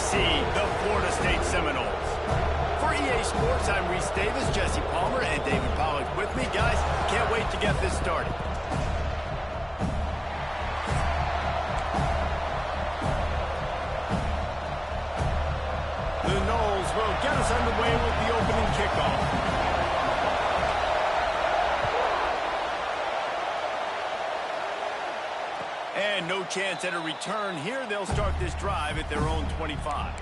see the Florida State Seminoles. For EA Sports, I'm Reese Davis, Jesse Palmer, and David Pollack with me. Guys, can't wait to get this started. The Noles will get us underway with the opening kickoff. And no chance at a return here. They'll start this drive at their own 25.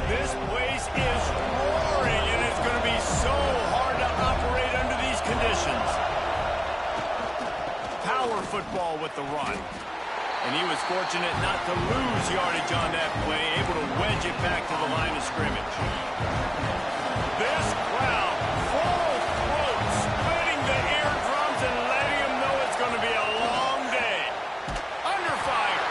This place is roaring, and it's going to be so hard to operate under these conditions. Power football with the run. And he was fortunate not to lose yardage on that play, able to wedge it back to the line of scrimmage. This crowd, full throats, splitting the eardrums and letting them know it's going to be a long day. Under fire.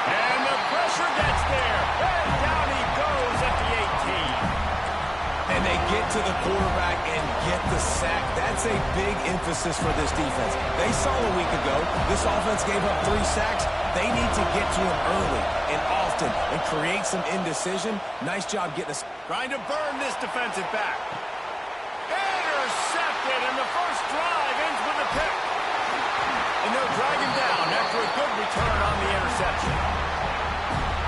And the pressure gets there. And down he goes at the 18. And they get to the quarterback and get the sack. That's a big emphasis for this defense. They saw a week ago this offense gave up 3 sacks. They need to get to him early and often and create some indecision. Nice job getting us. Trying to burn this defensive back. Intercepted, and the first drive ends with a pick. And they'll drag him down after a good return on the interception.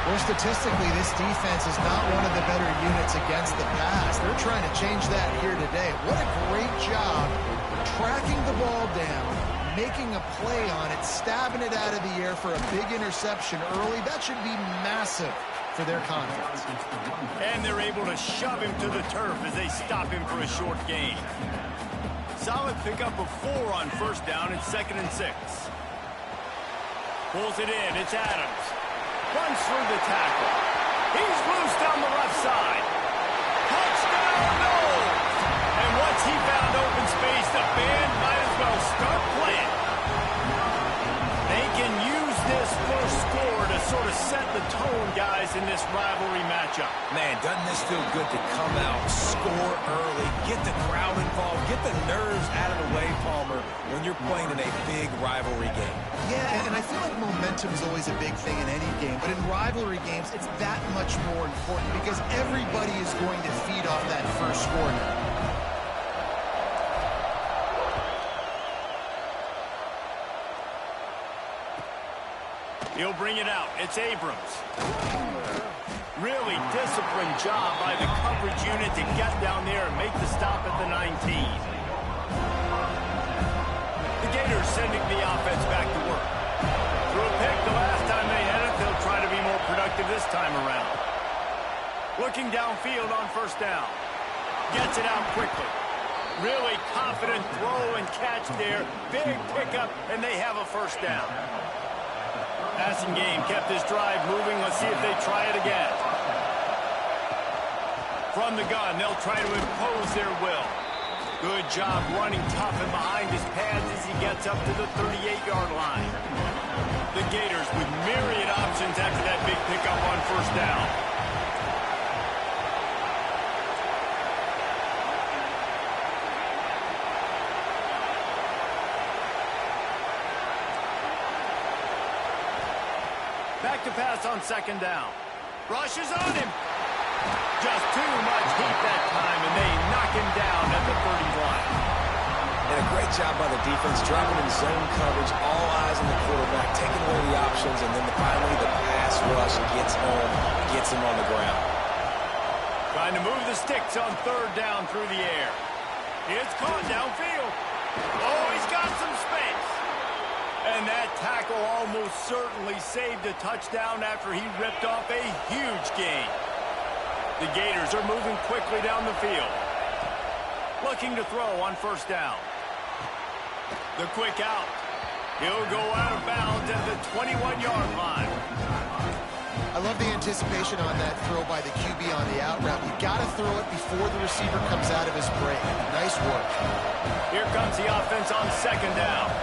Well, statistically, this defense is not one of the better units against the pass. They're trying to change that here today. What a great job tracking the ball down, making a play on it, stabbing it out of the air for a big interception early. That should be massive for their confidence. And they're able to shove him to the turf as they stop him for a short gain. Solid pickup of 4 on first down and 2nd and 6. Pulls it in. It's Adams. Runs through the tackle. He's loose down the left side. Touchdown, Noles! And once he found open space, the band might as well start playing. They can use this first score to sort of set the tone, guys, in this rivalry matchup. Man, doesn't this feel good to come out, score early, get the crowd involved, get the nerves out of the way, Palmer, when you're playing in a big rivalry game. Yeah, and I feel like momentum is always a big thing in any game, but in rivalry games, it's that much more important because everybody is going to feed off that first score now. He'll bring it out. It's Abrams. Really disciplined job by the coverage unit to get down there and make the stop at the 19. The Gators sending the offense back to work. Threw a pick the last time they had it. They'll try to be more productive this time around. Looking downfield on first down. Gets it out quickly. Really confident throw and catch there. Big pickup, and they have a first down. Passing game kept this drive moving. Let's see if they try it again. From the gun, they'll try to impose their will. Good job running tough and behind his pads as he gets up to the 38-yard line. The Gators with myriad options after that big pickup on first down. Back to pass on 2nd down. Rushes on him. Just too much heat that time, and they knock him down at the 31. And a great job by the defense, dropping in zone coverage, all eyes on the quarterback, taking away the options, and then finally the pass rush gets home, gets him on the ground. Trying to move the sticks on 3rd down through the air. It's caught downfield. Oh, he's got some space. And that tackle almost certainly saved a touchdown after he ripped off a huge gain. The Gators are moving quickly down the field. Looking to throw on first down. The quick out. He'll go out of bounds at the 21-yard line. I love the anticipation on that throw by the QB on the out route. You got to throw it before the receiver comes out of his break. Nice work. Here comes the offense on 2nd down.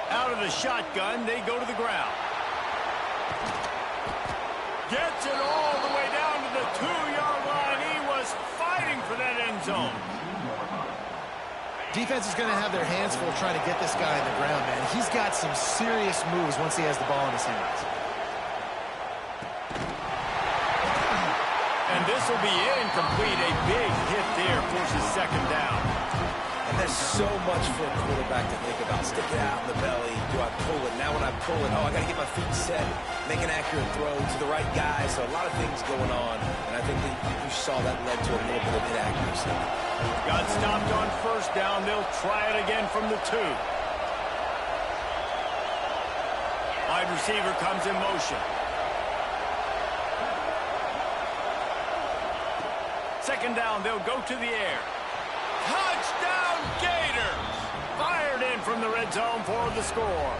Out of the shotgun, they go to the ground. Gets it all the way down to the 2-yard line. He was fighting for that end zone. Defense is going to have their hands full trying to get this guy on the ground, man. He's got some serious moves once he has the ball in his hands. And this will be incomplete. A big hit there forces second down. And there's so much for a quarterback to think about. Stick it out in the belly. Do I pull it? Now when I pull it, I got to get my feet set, make an accurate throw to the right guy. So a lot of things going on. And I think that you saw that led to a little bit of inaccuracy. Got stopped on first down. They'll try it again from the 2. Wide receiver comes in motion. Second down, they'll go to the air. Touchdown Gators! Fired in from the red zone for the score.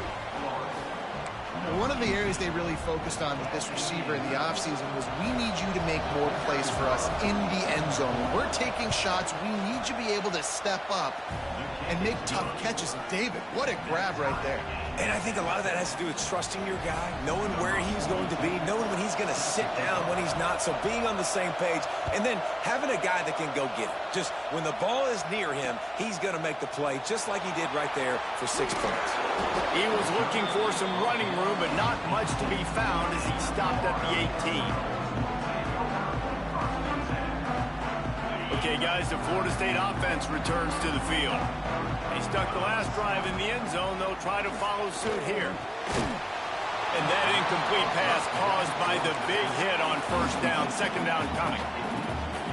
One of the areas they really focused on with this receiver in the offseason was we need you to make more plays for us in the end zone. When we're taking shots, we need you to be able to step up and make tough catches. And David, what a grab right there. And I think a lot of that has to do with trusting your guy, knowing where he's going to be, knowing when he's going to sit down, when he's not, so being on the same page, and then having a guy that can go get it. Just when the ball is near him, he's going to make the play, just like he did right there for 6 points. He was looking for some running room, but not much to be found as he stopped at the 18. Okay, guys, the Florida State offense returns to the field. They stuck the last drive in the end zone. They'll try to follow suit here. And that incomplete pass caused by the big hit on first down. Second down coming.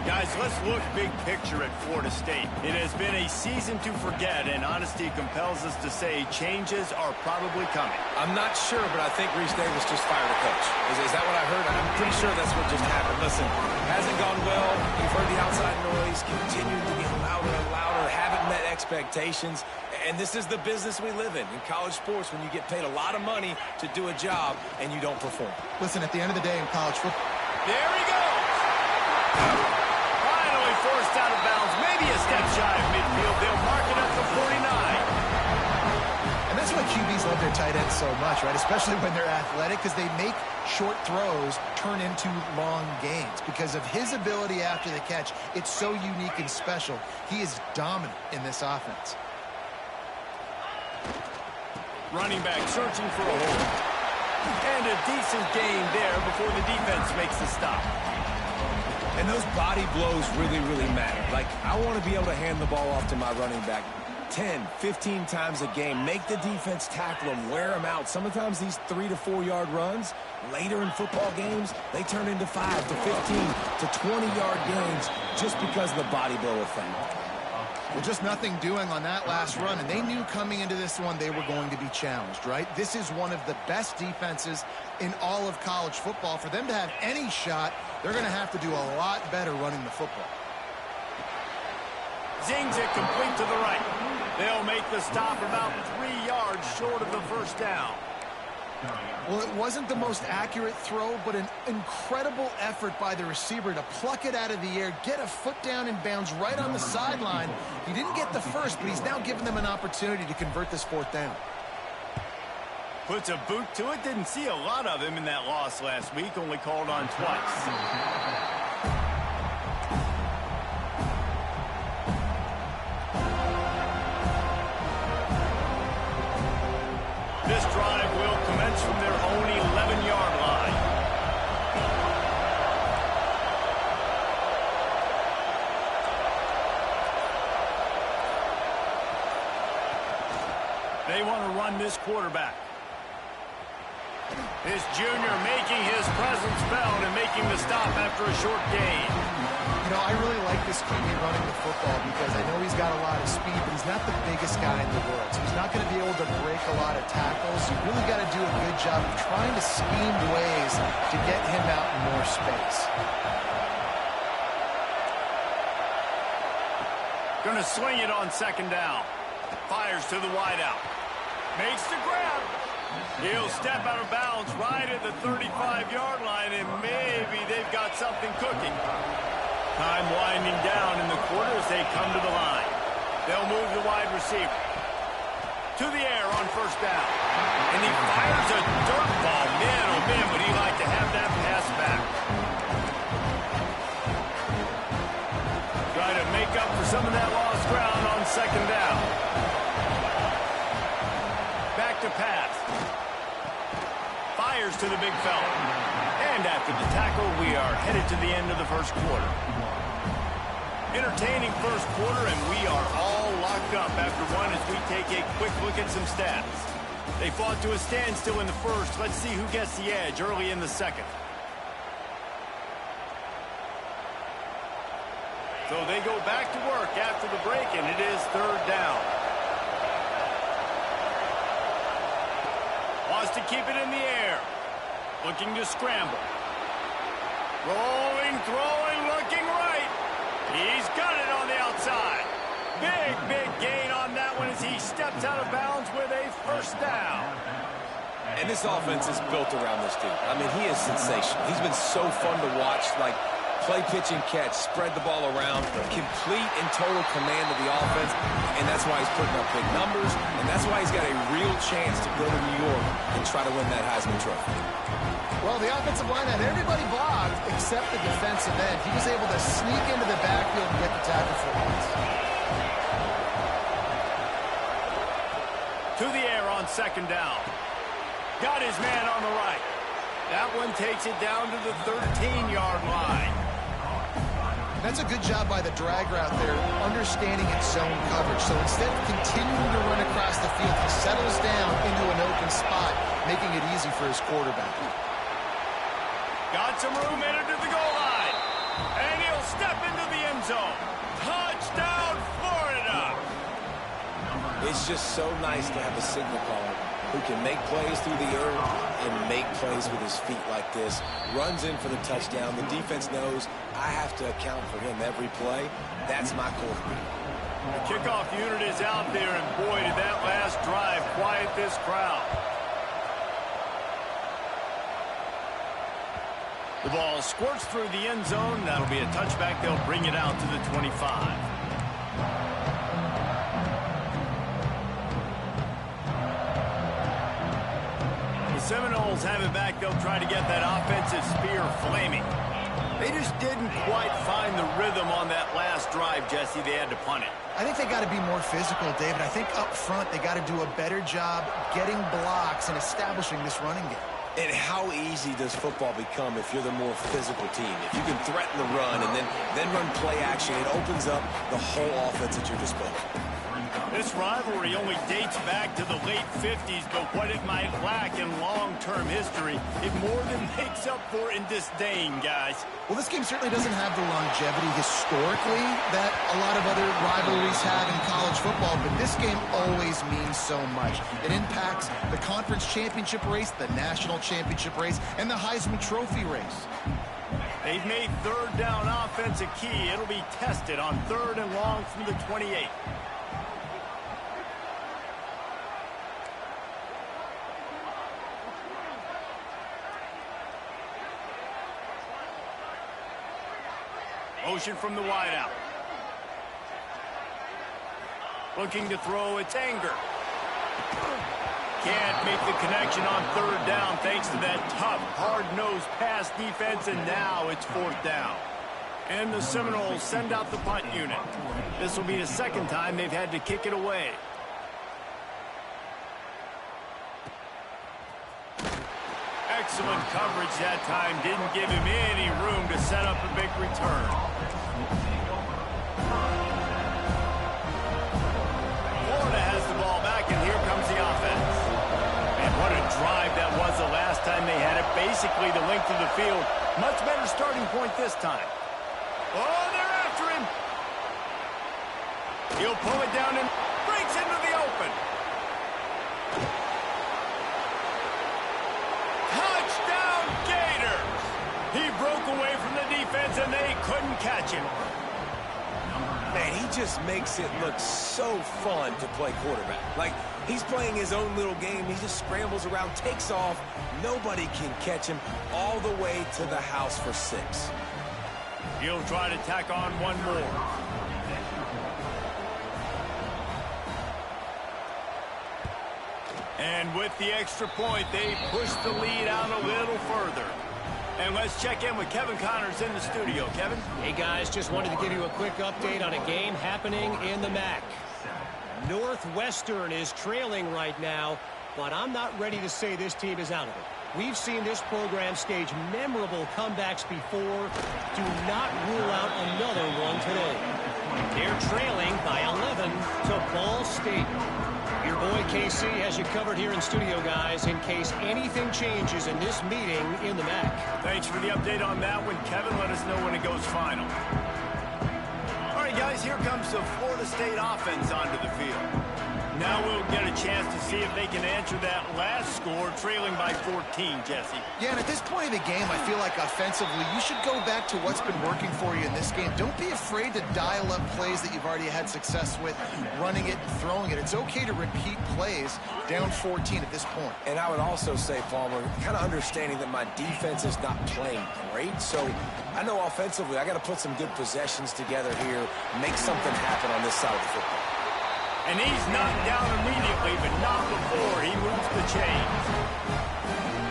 Guys, let's look big picture at Florida State. It has been a season to forget, and honesty compels us to say changes are probably coming. I'm not sure, but I think Reese Davis just fired a coach. Is that what I heard? I'm pretty sure that's what just happened. Listen, hasn't gone well. You've heard the outside noise, continued to get louder and louder, haven't met expectations. And this is the business we live in college sports, when you get paid a lot of money to do a job and you don't perform. Listen, at the end of the day in college football. There he goes. Finally forced out of bounds, maybe a step shy of midfield. They'll mark it up to 49. And that's why QBs love their tight ends so much, right? Especially when they're athletic, because they make short throws turn into long gains. Because of his ability after the catch, it's so unique and special. He is dominant in this offense. Running back searching for a hole. And a decent gain there before the defense makes the stop. And those body blows really, really matter. Like, I want to be able to hand the ball off to my running back 10, 15 times a game. Make the defense tackle them, wear them out. Sometimes these 3 to 4 yard runs, later in football games, they turn into 5 to 15 to 20 yard gains just because of the body blow effect. Well, just nothing doing on that last run, and they knew coming into this one they were going to be challenged, right? This is one of the best defenses in all of college football. For them to have any shot, they're going to have to do a lot better running the football. Zings it complete to the right. They'll make the stop about 3 yards short of the first down. Well, it wasn't the most accurate throw, but an incredible effort by the receiver to pluck it out of the air, get a foot down in bounds right on the sideline. He didn't get the first, but he's now given them an opportunity to convert this 4th down. Puts a boot to it. Didn't see a lot of him in that loss last week. Only called on twice. This drive will commence from their own 11-yard line. They want to run this quarterback. This junior making his presence felt and making the stop after a short gain. You know, I really like this QB running the football because I know he's got a lot of speed, but he's not the biggest guy in the world. So he's not going to be able to break a lot of tackles. You really got to do a good job of trying to scheme ways to get him out in more space. Going to swing it on second down. Fires to the wideout. Makes the grab. He'll step out of bounds right at the 35-yard line, and maybe they've got something cooking. Time winding down in the quarter as they come to the line. They'll move the wide receiver to the air on first down. And he fires a dirt ball. Man, oh man, would he like to have that pass back. Try to make up for some of that lost ground on second down. Back to pass. Fires to the big fella. And after the tackle, we are headed to the end of the first quarter. Entertaining first quarter, and we are all locked up after one as we take a quick look at some stats. They fought to a standstill in the first. Let's see who gets the edge early in the second. So they go back to work after the break, and it is third down. Wants to keep it in the air. Looking to scramble. Rolling, throwing, looking right. He's got it on the outside. Big gain on that one as he steps out of bounds with a first down. And this offense is built around this dude. I mean, he is sensational. He's been so fun to watch, like play, pitch, and catch, spread the ball around, complete and total command of the offense, and that's why he's putting up big numbers, and that's why he's got a real chance to go to New York and try to win that Heisman Trophy. Well, the offensive line had everybody blocked except the defensive end. He was able to sneak into the backfield and get the tackle for once. To the air on second down. Got his man on the right. That one takes it down to the 13-yard line. That's a good job by the drag route there, understanding its zone coverage. So instead of continuing to run across the field, he settles down into an open spot, making it easy for his quarterback. Got some room entered to the goal line. And he'll step into the end zone. Touchdown, Florida! It's just so nice to have a signal caller who can make plays through the air and make plays with his feet like this. Runs in for the touchdown. The defense knows I have to account for him every play. That's my quarterback. The kickoff unit is out there, and boy, did that last drive quiet this crowd. The ball squirts through the end zone. That'll be a touchback. They'll bring it out to the 25. Seminoles have it back. They'll try to get that offensive spear flaming. They just didn't quite find the rhythm on that last drive, Jesse. They had to punt it. I think they got to be more physical, David. I think up front they got to do a better job getting blocks and establishing this running game. And how easy does football become if you're the more physical team? If you can threaten the run and then run play action, it opens up the whole offense at your disposal. This rivalry only dates back to the late 50s, but what it might lack in long-term history, it more than makes up for in disdain, guys. Well, this game certainly doesn't have the longevity historically that a lot of other rivalries have in college football, but this game always means so much. It impacts the conference championship race, the national championship race, and the Heisman Trophy race. They've made third down offense a key. It'll be tested on third and long from the 28. Motion from the wideout. Looking to throw, it's Anger. Can't make the connection on third down thanks to that tough, hard-nosed pass defense, and now it's fourth down. And the Seminoles send out the punt unit. This will be the second time they've had to kick it away. Excellent coverage that time. Didn't give him any room to set up a big return. Florida has the ball back, and here comes the offense. And what a drive that was the last time they had it. Basically the length of the field. Much better starting point this time. Oh, they're after him. He'll pull it down and breaks into the open. Touchdown, Gators! He broke away from the defense, and they couldn't catch him. Man, he just makes it look so fun to play quarterback. Like, he's playing his own little game. He just scrambles around, takes off. Nobody can catch him all the way to the house for 6. He'll try to tack on one more. And with the extra point, they push the lead out a little further. And let's check in with Kevin Connors in the studio. Kevin? Hey, guys, just wanted to give you a quick update on a game happening in the MAC. Northwestern is trailing right now, but I'm not ready to say this team is out of it. We've seen this program stage memorable comebacks before. Do not rule out another one today. They're trailing by 11 to Ball State. Your boy KC has you covered here in studio, guys, in case anything changes in this meeting in the MAC. Thanks for the update on that one, Kevin. Let us know when it goes final. All right, guys, here comes the Florida State offense onto the field. Now we'll get a chance to see if they can answer that last score, trailing by 14, Jesse. Yeah, and at this point in the game, I feel like offensively, you should go back to what's been working for you in this game. Don't be afraid to dial up plays that you've already had success with, running it and throwing it. It's okay to repeat plays down 14 at this point. And I would also say, Palmer, kind of understanding that my defense is not playing great, so I know offensively I got to put some good possessions together here, make something happen on this side of the football. And he's knocked down immediately, but not before he moves the chains.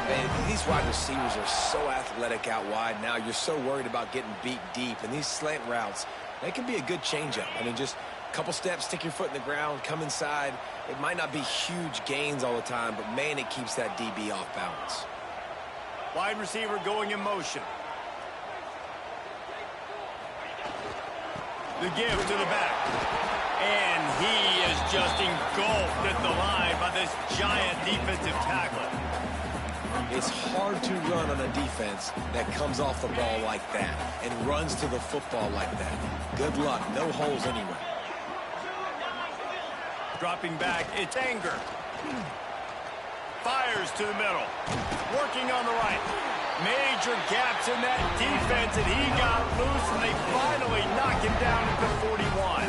And these wide receivers are so athletic out wide now. You're so worried about getting beat deep. And these slant routes, they can be a good changeup. I mean, just a couple steps, stick your foot in the ground, come inside. It might not be huge gains all the time, but, man, it keeps that DB off balance. Wide receiver going in motion. The give to the back. And he is just engulfed at the line by this giant defensive tackle. It's hard to run on a defense that comes off the ball like that and runs to the football like that. Good luck. No holes anywhere. Dropping back, it's Anger. Fires to the middle. Working on the right. Major gaps in that defense, and he got loose, and they finally knock him down at the 41.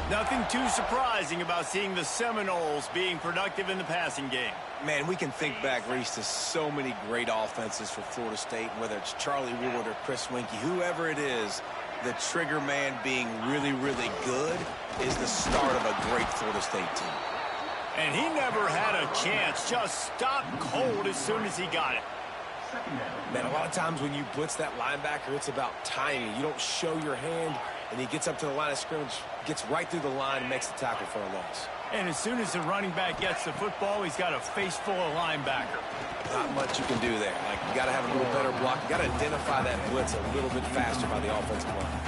Nothing too surprising about seeing the Seminoles being productive in the passing game. Man, we can think back, Reese, to so many great offenses for Florida State, whether it's Charlie Ward or Chris Winkie, whoever it is, the trigger man being really, really good is the start of a great Florida State team. And he never had a chance, just stopped cold as soon as he got it. Man, a lot of times when you blitz that linebacker, it's about timing. You don't show your hand, and he gets up to the line of scrimmage, gets right through the line, and makes the tackle for a loss. And as soon as the running back gets the football, he's got a face full of linebacker. Not much you can do there. Like, you got to have a little better block. You got to identify that blitz a little bit faster by the offensive line.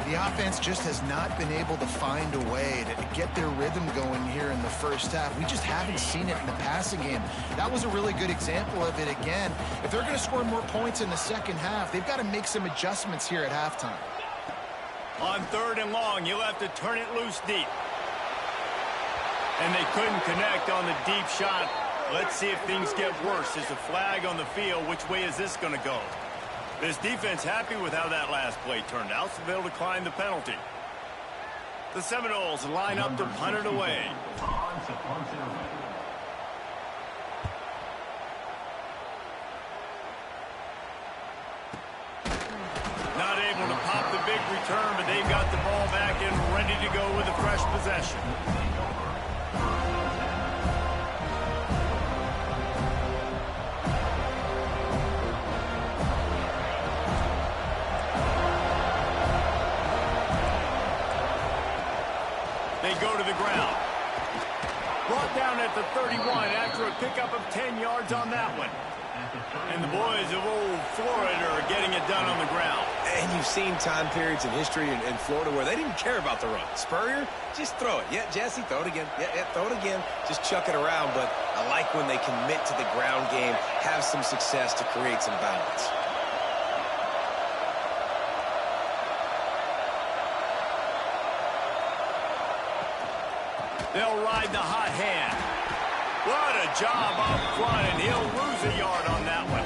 The offense just has not been able to find a way to get their rhythm going here in the first half. We just haven't seen it in the passing game. That was a really good example of it again. If they're going to score more points in the second half, they've got to make some adjustments here at halftime. On 3rd and long, you'll have to turn it loose deep. And they couldn't connect on the deep shot. Let's see if things get worse. There's a flag on the field. Which way is this going to go? This defense happy with how that last play turned out, so they'll decline the penalty. The Seminoles line up to punt it away. Not able to pop the big return, but they've got the ball back and ready to go with a fresh possession. They go to the ground. Brought down at the 31 after a pickup of 10 yards on that one. And the boys of old Florida are getting it done on the ground. And you've seen time periods in history in Florida where they didn't care about the run. Spurrier, just throw it. Yeah, Jesse, throw it again. Yeah, throw it again. Just chuck it around. But I like when they commit to the ground game, have some success to create some balance. They'll ride the hot hand. What a job up front, and he'll lose a yard on that one.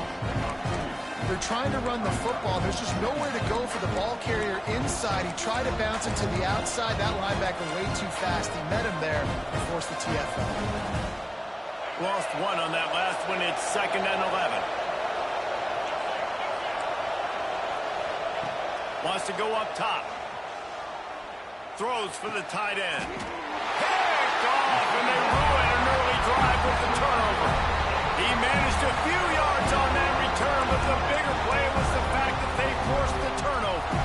They're trying to run the football. There's just nowhere to go for the ball carrier inside. He tried to bounce it to the outside. That linebacker way too fast. He met him there and forced the TFL. Lost one on that last one. It's 2nd and 11. Wants to go up top. Throws for the tight end. Off, and they ruin an early drive with the turnover. He managed a few yards on that return, but the bigger play was the fact that they forced the turnover.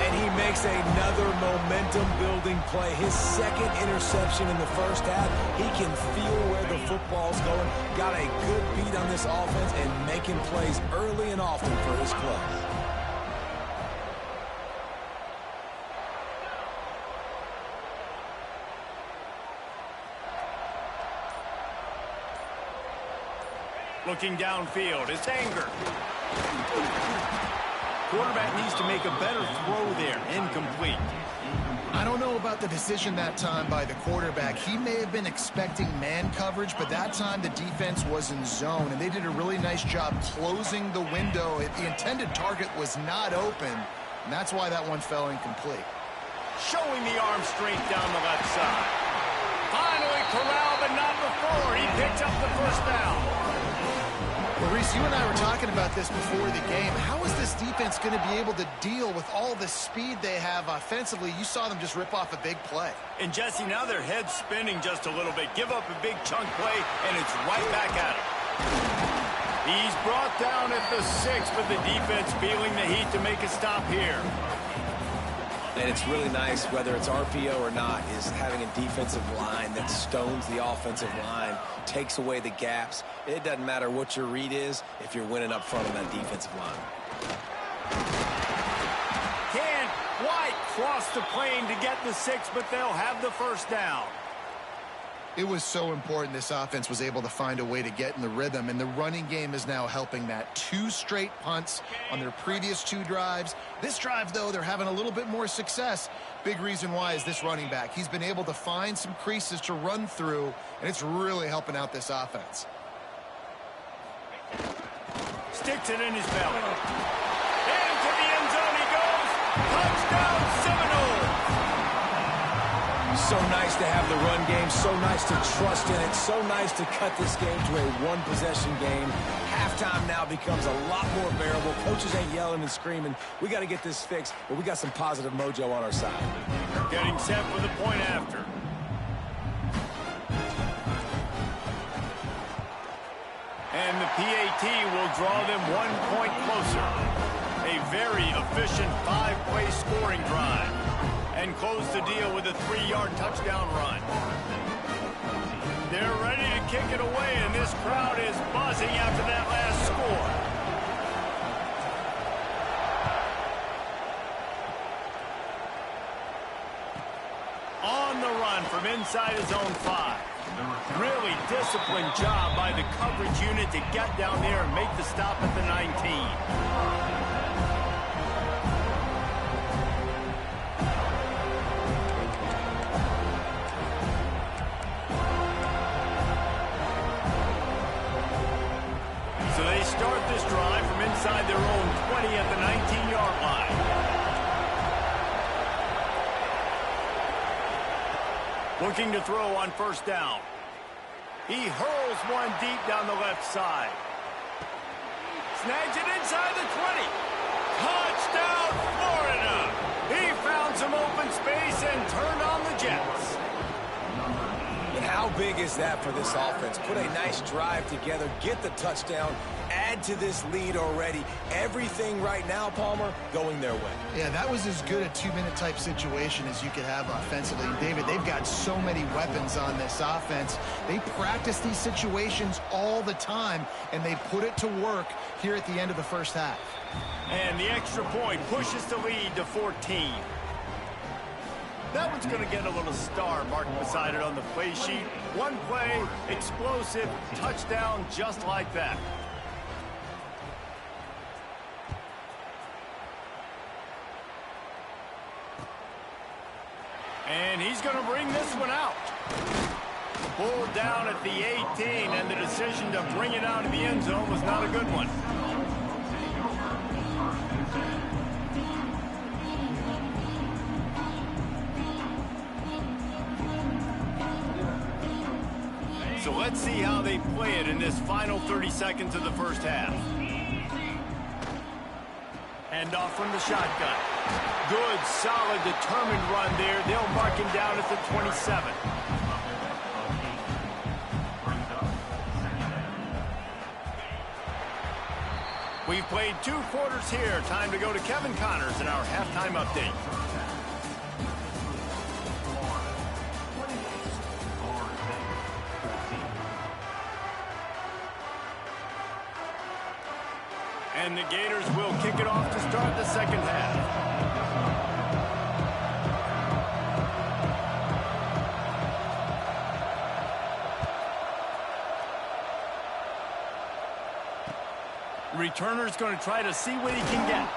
And he makes another momentum-building amazing play. His second interception in the first half. He can feel where the football's going. Got a good beat on this offense and making plays early and often for his club. Looking downfield, it's Anger. Quarterback needs to make a better throw there. Incomplete. I don't know about the decision that time by the quarterback. He may have been expecting man coverage, but that time the defense was in zone, and they did a really nice job closing the window. The intended target was not open, and that's why that one fell incomplete. Showing the arm strength down the left side. Finally corralled, but not before. He picked up the first down. Well, Reese, you and I were talking about this before the game. How is this defense going to be able to deal with all the speed they have offensively? You saw them just rip off a big play. And, Jesse, now their head's spinning just a little bit. Give up a big chunk play, and it's right back at him. He's brought down at the 6, but the defense feeling the heat to make a stop here. And it's really nice, whether it's RPO or not, is having a defensive line that stones the offensive line, takes away the gaps. It doesn't matter what your read is if you're winning up front on that defensive line. Can't quite cross the plane to get the 6, but they'll have the first down. It was so important this offense was able to find a way to get in the rhythm, and the running game is now helping that. 2 straight punts on their previous 2 drives. This drive, though, they're having a little bit more success. Big reason why is this running back. He's been able to find some creases to run through, and it's really helping out this offense. Sticks it in his belly. Into the end zone he goes. Touchdown, Seminoles. So nice to have the run game, so nice to trust in it, so nice to cut this game to a one-possession game. Halftime now becomes a lot more bearable. Coaches ain't yelling and screaming. We got to get this fixed, but we got some positive mojo on our side. Getting set for the point after. And the PAT will draw them 1 point closer. A very efficient 5-play scoring drive. And close the deal with a 3-yard touchdown run. They're ready to kick it away, and this crowd is buzzing after that last score. On the run from inside his own 5. Really disciplined job by the coverage unit to get down there and make the stop at the 19. So they start this drive from inside their own 20 at the 19-yard line. Looking to throw on first down. He hurls one deep down the left side. Snags it inside the 20. Touchdown, Florida! He found some open space and turned on the Jets. And how big is that for this offense? Put a nice drive together, get the touchdown, add to this lead already. Everything right now, Palmer, going their way. Yeah, that was as good a 2-minute type situation as you could have offensively. And David, they've got so many weapons on this offense. They practice these situations all the time, and they put it to work here at the end of the first half. And the extra point pushes the lead to 14. That one's going to get a little star marked beside it on the play sheet. One play, explosive, touchdown, just like that. And he's going to bring this one out. Pulled down at the 18, and the decision to bring it out of the end zone was not a good one. So let's see how they play it in this final 30 seconds of the first half. Hand off from the shotgun. Good, solid, determined run there. They'll mark him down at the 27. We've played 2 quarters here. Time to go to Kevin Connors in our halftime update. And the Gators will kick it off to start the second half. Returner's going to try to see what he can get.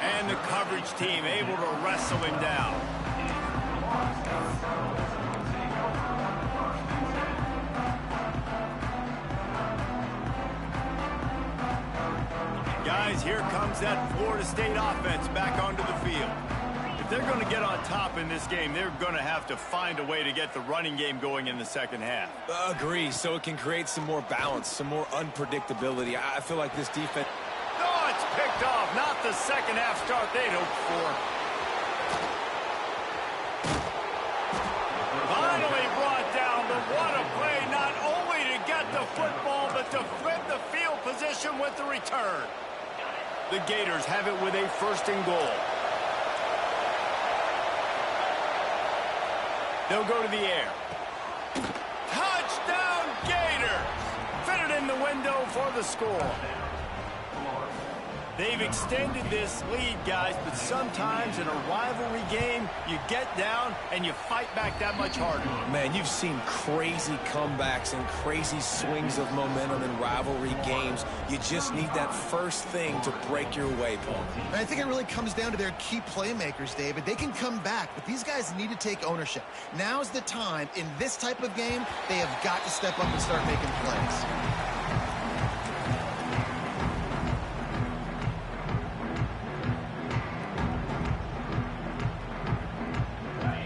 And the coverage team able to wrestle him down. Guys, here comes that Florida State offense back onto the field. If they're going to get on top in this game, they're going to have to find a way to get the running game going in the second half. Agree, so it can create some more balance, some more unpredictability. I feel like this defense... Oh, it's picked off. Not the second half start they'd hoped for. Finally brought down, but what a play, not only to get the football, but to flip the field position with the return. The Gators have it with a first and goal. They'll go to the air. Touchdown, Gators! Fitted in the window for the score. They've extended this lead, guys, but sometimes in a rivalry game, you get down and you fight back that much harder. Man, you've seen crazy comebacks and crazy swings of momentum in rivalry games. You just need that first thing to break your way, Paul. And I think it really comes down to their key playmakers, David. They can come back, but these guys need to take ownership. Now's the time. In this type of game, they have got to step up and start making plays.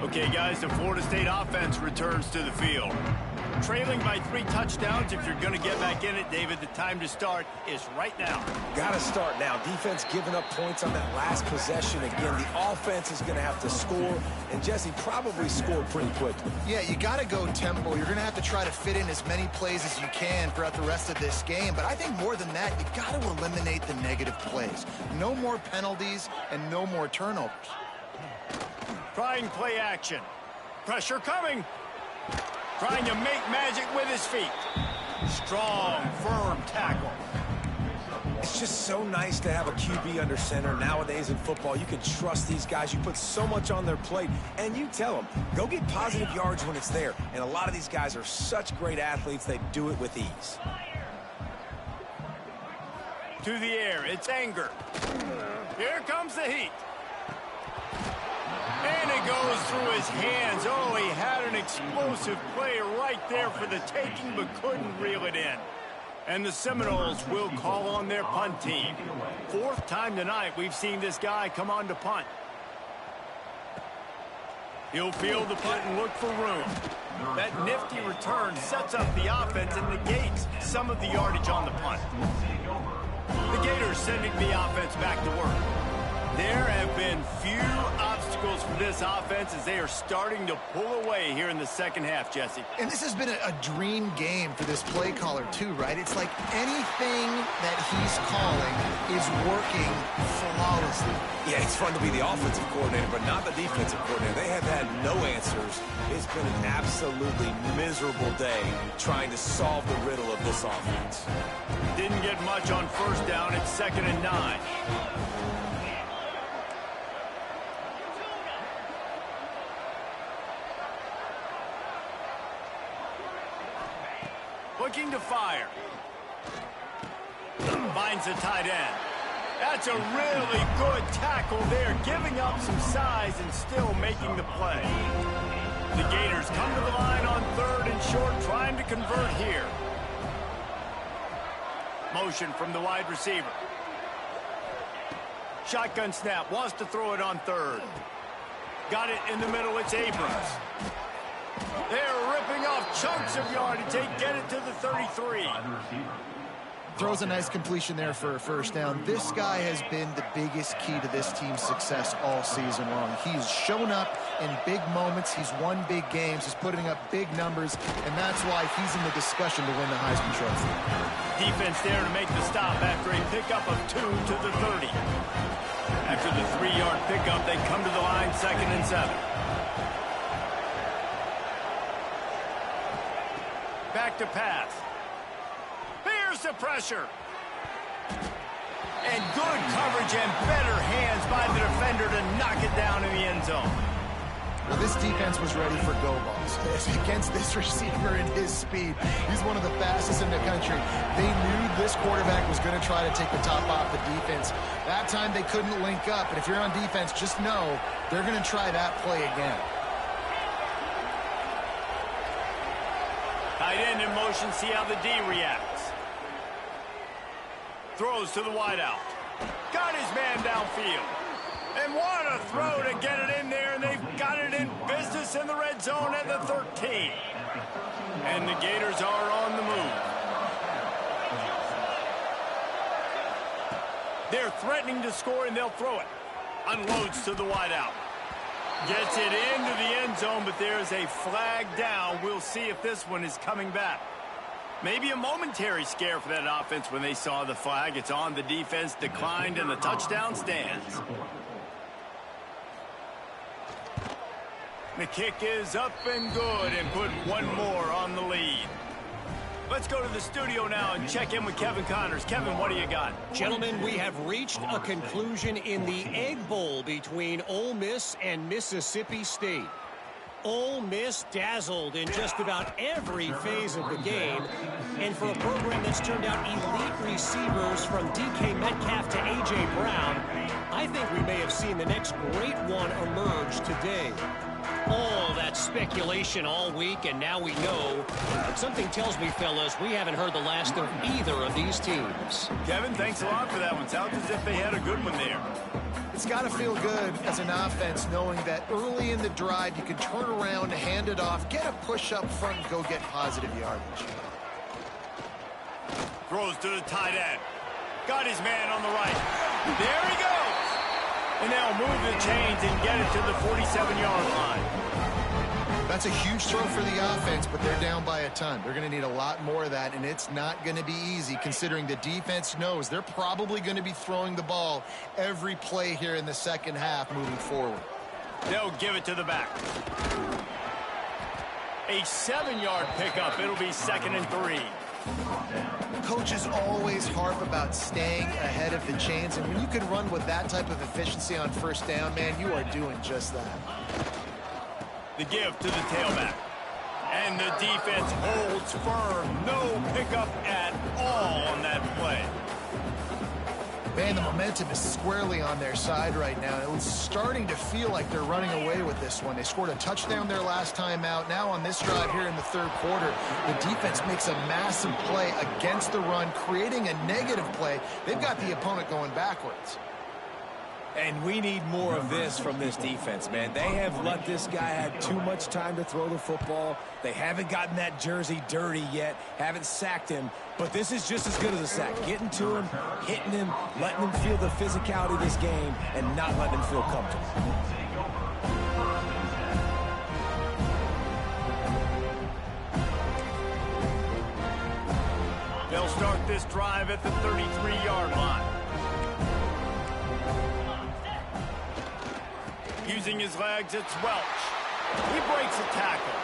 Okay, guys, the Florida State offense returns to the field. Trailing by 3 touchdowns. If you're going to get back in it, David, the time to start is right now. Got to start now. Defense giving up points on that last possession. Again, the offense is going to have to score, and Jesse probably score pretty quickly. Yeah, you got to go tempo. You're going to have to try to fit in as many plays as you can throughout the rest of this game. But I think more than that, you got to eliminate the negative plays. No more penalties and no more turnovers. Trying play action. Pressure coming. Trying to make magic with his feet. Strong, firm tackle. It's just so nice to have a QB under center. Nowadays in football, you can trust these guys. You put so much on their plate, and you tell them, go get positive yards when it's there. And a lot of these guys are such great athletes, they do it with ease. To the air, it's Anger. Here comes the heat. And it goes through his hands. Oh, he had an explosive play right there for the taking, but couldn't reel it in. And the Seminoles will call on their punt team. 4th time tonight we've seen this guy come on to punt. He'll field the punt and look for room. That nifty return sets up the offense and negates some of the yardage on the punt. The Gators sending the offense back to work. There have been few obstacles for this offense as they are starting to pull away here in the second half, Jesse. And this has been a dream game for this play caller, too, right? It's like anything that he's calling is working flawlessly. Yeah, it's fun to be the offensive coordinator, but not the defensive coordinator. They have had no answers. It's been an absolutely miserable day trying to solve the riddle of this offense. Didn't get much on first down. It's 2nd and 9. Looking to fire. Finds the tight end. That's a really good tackle there, giving up some size and still making the play. The Gators come to the line on 3rd and short, trying to convert here. Motion from the wide receiver. Shotgun snap, wants to throw it on 3rd. Got it in the middle, it's Abrams. They're ripping off chunks of yardage. They get it to the 33. Throws a nice completion there for a first down. This guy has been the biggest key to this team's success all season long. He's shown up in big moments. He's won big games. He's putting up big numbers, and that's why he's in the discussion to win the Heisman Trophy. Defense there to make the stop after a pickup of 2 to the 30. After the 3-yard pickup, they come to the line 2nd and 7. Back to pass. Here's the pressure. And good coverage and better hands by the defender to knock it down in the end zone. Well, this defense was ready for go balls. Against this receiver and his speed, he's one of the fastest in the country. They knew this quarterback was going to try to take the top off the defense. That time they couldn't link up, and if you're on defense, just know they're going to try that play again. Tight end in motion, see how the D reacts. Throws to the wideout. Got his man downfield. And what a throw to get it in there, and they've got it in business in the red zone at the 13. And the Gators are on the move. They're threatening to score, and they'll throw it. Unloads to the wideout. Gets it into the end zone, but there's a flag down. We'll see if this one is coming back. Maybe a momentary scare for that offense when they saw the flag. It's on the defense, declined, and the touchdown stands. The kick is up and good and put one more on the lead. Let's go to the studio now and check in with Kevin Connors. Kevin, what do you got? Gentlemen, we have reached a conclusion in the Egg Bowl between Ole Miss and Mississippi State. Ole Miss dazzled in just about every phase of the game. And for a program that's turned out elite receivers from DK Metcalf to A.J. Brown, I think we may have seen the next great one emerge today. All that speculation all week, and now we know. But something tells me, fellas, we haven't heard the last of either of these teams. Kevin, thanks a lot for that one. Sounds as if they had a good one there. It's got to feel good as an offense knowing that early in the drive you can turn around, hand it off, get a push up front, and go get positive yardage. Throws to the tight end. Got his man on the right. There he goes. And they'll move the chains and get it to the 47-yard line. That's a huge throw for the offense, but they're down by a ton. They're going to need a lot more of that, and it's not going to be easy considering the defense knows they're probably going to be throwing the ball every play here in the second half moving forward. They'll give it to the back. A 7-yard pickup. It'll be 2nd and 3. Coaches always harp about staying ahead of the chains, and when you can run with that type of efficiency on first down, man, you are doing just that. The give to the tailback. And the defense holds firm. No pickup at all on that play. Man, the momentum is squarely on their side right now. It's starting to feel like they're running away with this one. They scored a touchdown their last time out. Now on this drive here in the third quarter, the defense makes a massive play against the run, creating a negative play. They've got the opponent going backwards. And we need more of this from this defense, man. They have let this guy have too much time to throw the football. They haven't gotten that jersey dirty yet, haven't sacked him. But this is just as good as a sack. Getting to him, hitting him, letting him feel the physicality of this game, and not letting him feel comfortable. They'll start this drive at the 33-yard line. Using his legs, it's Welch. He breaks a tackle.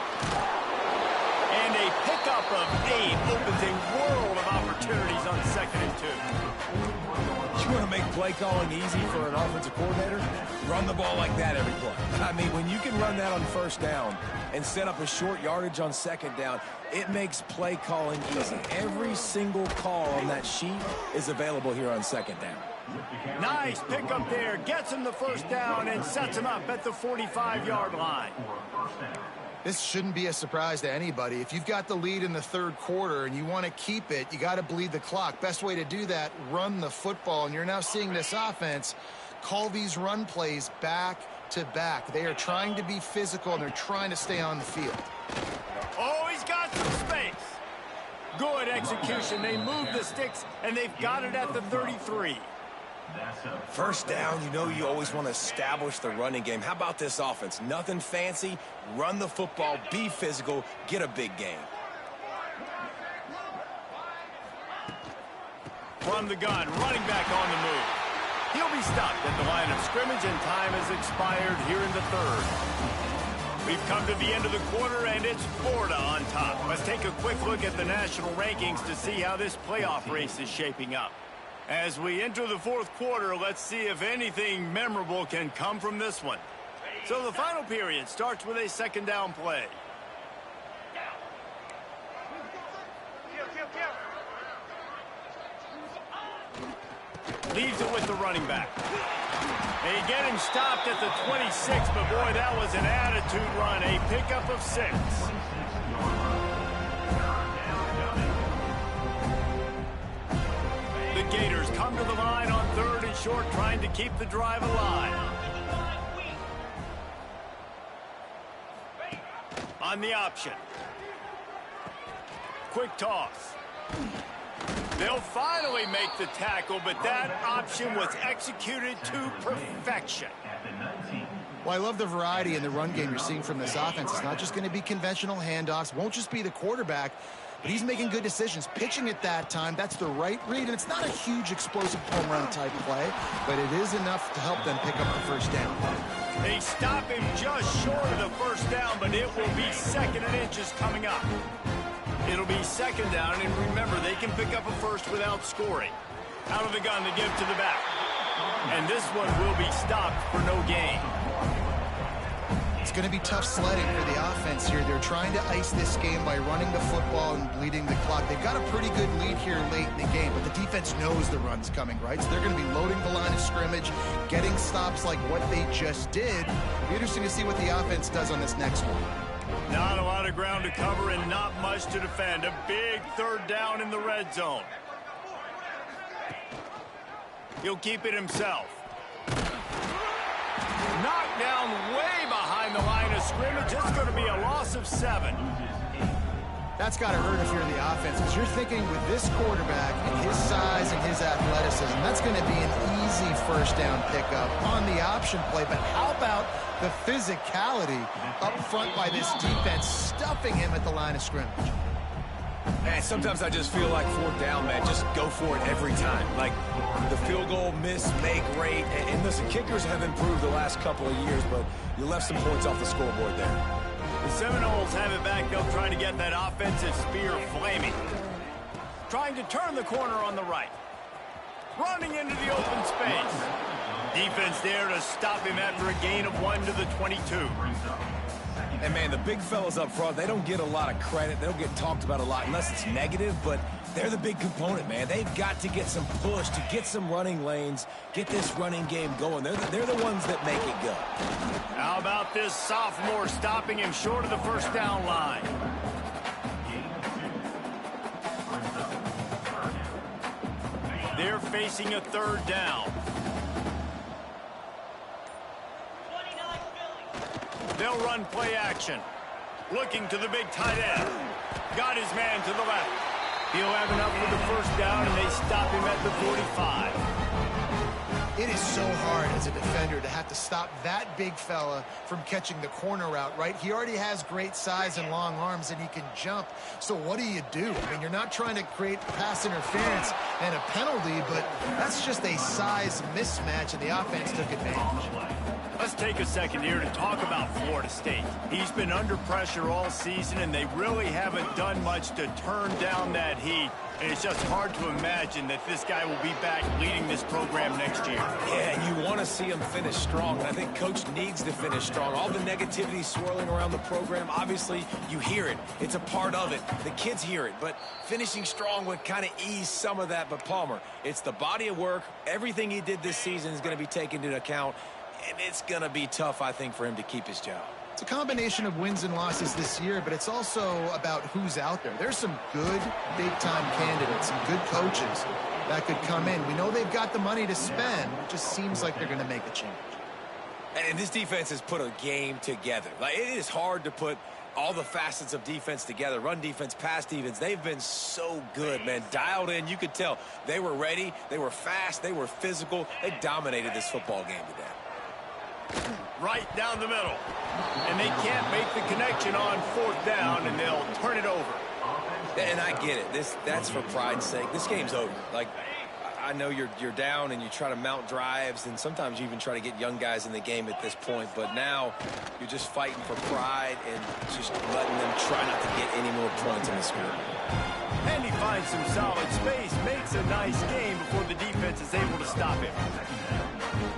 And a pickup of 8 opens a world of opportunities on 2nd and 2. You want to make play calling easy for an offensive coordinator? Run the ball like that every play. I mean, when you can run that on first down and set up a short yardage on 2nd down, it makes play calling easy. Every single call on that sheet is available here on 2nd down. Nice pickup there. Gets him the first down and sets him up at the 45-yard line. This shouldn't be a surprise to anybody. If you've got the lead in the third quarter and you want to keep it, you got to bleed the clock. Best way to do that, run the football. And you're now seeing this offense call these run plays back to back. They are trying to be physical, and they're trying to stay on the field. Oh, he's got some space. Good execution. They move the sticks, and they've got it at the 33. First down, you know you always want to establish the running game. How about this offense? Nothing fancy. Run the football, be physical, get a big gain. From the gun, running back on the move. He'll be stopped at the line of scrimmage, and time has expired here in the third. We've come to the end of the quarter, and it's Florida on top. Let's take a quick look at the national rankings to see how this playoff race is shaping up. As we enter the fourth quarter, let's see if anything memorable can come from this one. So the final period starts with a second down play. Leaves it with the running back. They get him stopped at the 26, but boy, that was an attitude run, a pickup of 6. The Gators come to the line on 3rd and short, trying to keep the drive alive. On the option. Quick toss. They'll finally make the tackle, but that option was executed to perfection. Well, I love the variety in the run game you're seeing from this offense. It's not just going to be conventional handoffs. Won't just be the quarterback, but he's making good decisions. Pitching at that time, that's the right read, and it's not a huge explosive home run type play, but it is enough to help them pick up the first down. They stop him just short of the first down, but it will be 2nd and inches coming up. It'll be 2nd down, and remember, they can pick up a first without scoring. Out of the gun to give to the back. And this one will be stopped for no gain. It's going to be tough sledding for the offense here. They're trying to ice this game by running the football and bleeding the clock. They've got a pretty good lead here late in the game, but the defense knows the run's coming, right? So they're going to be loading the line of scrimmage, getting stops like what they just did. It'll be interesting to see what the offense does on this next one. Not a lot of ground to cover and not much to defend. A big 3rd down in the red zone. He'll keep it himself. Knocked down way behind the line of scrimmage. It's going to be a loss of 7. That's got to hurt if you're the offense, because you're thinking with this quarterback and his size and his athleticism, that's going to be an easy first down pickup on the option play. But how about the physicality up front by this defense, stuffing him at the line of scrimmage? Man, sometimes I just feel like 4th down, man. Just go for it every time. Like the field goal miss, make rate. And listen, kickers have improved the last couple of years, but you left some points off the scoreboard there. The Seminoles have it back up, trying to get that offensive spear flaming. Trying to turn the corner on the right. Running into the open space. Defense there to stop him after a gain of 1 to the 22. And, man, the big fellas up front, they don't get a lot of credit. They don't get talked about a lot unless it's negative, but they're the big component, man. They've got to get some push, to get some running lanes, get this running game going. They're the ones that make it go. How about this sophomore stopping him short of the first down line? They're facing a 3rd down. They'll run play action. Looking to the big tight end. Got his man to the left. He'll have enough for the first down, and they stop him at the 45. It is so hard as a defender to have to stop that big fella from catching the corner route, right? He already has great size and long arms, and he can jump. So what do? I mean, you're not trying to create pass interference and a penalty, but that's just a size mismatch, and the offense took advantage. Let's take a second here to talk about Florida State. He's been under pressure all season, and they really haven't done much to turn down that heat. And it's just hard to imagine that this guy will be back leading this program next year. Yeah, and you want to see him finish strong, and I think Coach needs to finish strong. All the negativity swirling around the program, obviously, you hear it. It's a part of it. The kids hear it, but finishing strong would kind of ease some of that. But Palmer, it's the body of work. Everything he did this season is going to be taken into account, and it's going to be tough, I think, for him to keep his job. It's a combination of wins and losses this year, but it's also about who's out there. There's some good big-time candidates, some good coaches that could come in. We know they've got the money to spend. It just seems like they're going to make a change. And this defense has put a game together. Like, it is hard to put all the facets of defense together. Run defense, pass defense. They've been so good, man. Dialed in. You could tell they were ready. They were fast. They were physical. They dominated this football game today. Right down the middle. And they can't make the connection on 4th down, and they'll turn it over. And I get it. That's for pride's sake. This game's over. Like, I know you're down and you try to mount drives, and sometimes you even try to get young guys in the game at this point. But now you're just fighting for pride and just letting them try not to get any more points in the score. And he finds finds some solid space, makes a nice game before the defense is able to stop him.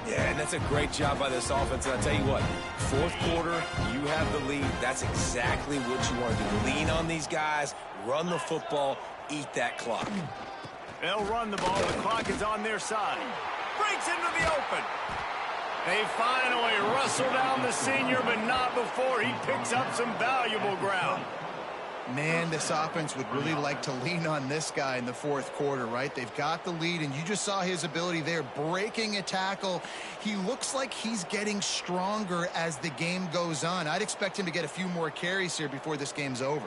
Yeah, and that's a great job by this offense. And I'll tell you what, fourth quarter, you have the lead. That's exactly what you want to do. Lean on these guys, run the football, eat that clock. They'll run the ball. The clock is on their side. Breaks into the open. They finally wrestle down the senior, but not before he picks up some valuable ground. Man, this offense would really like to lean on this guy in the fourth quarter, right? They've got the lead, and you just saw his ability there, breaking a tackle. He looks like he's getting stronger as the game goes on. I'd expect him to get a few more carries here before this game's over.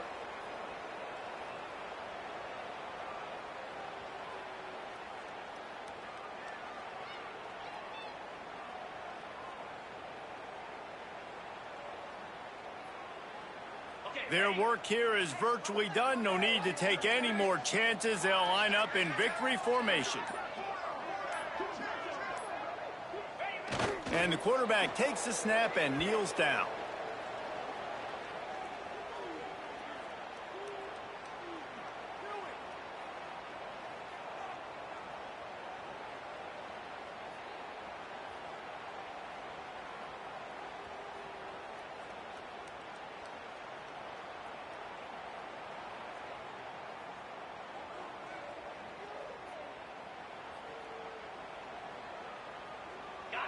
Their work here is virtually done. No need to take any more chances. They'll line up in victory formation. And the quarterback takes the snap and kneels down.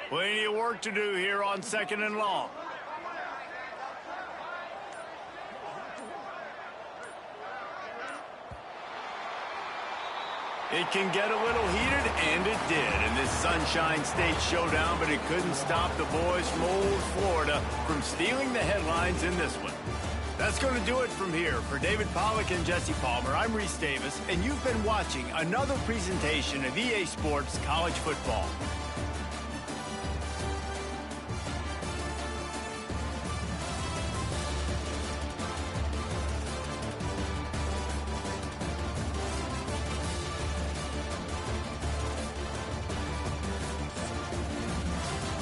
Plenty of work to do here on 2nd and long. It can get a little heated, and it did in this Sunshine State showdown, but it couldn't stop the boys from old Florida from stealing the headlines in this one. That's going to do it from here. For David Pollack and Jesse Palmer, I'm Reese Davis, and you've been watching another presentation of EA Sports College Football.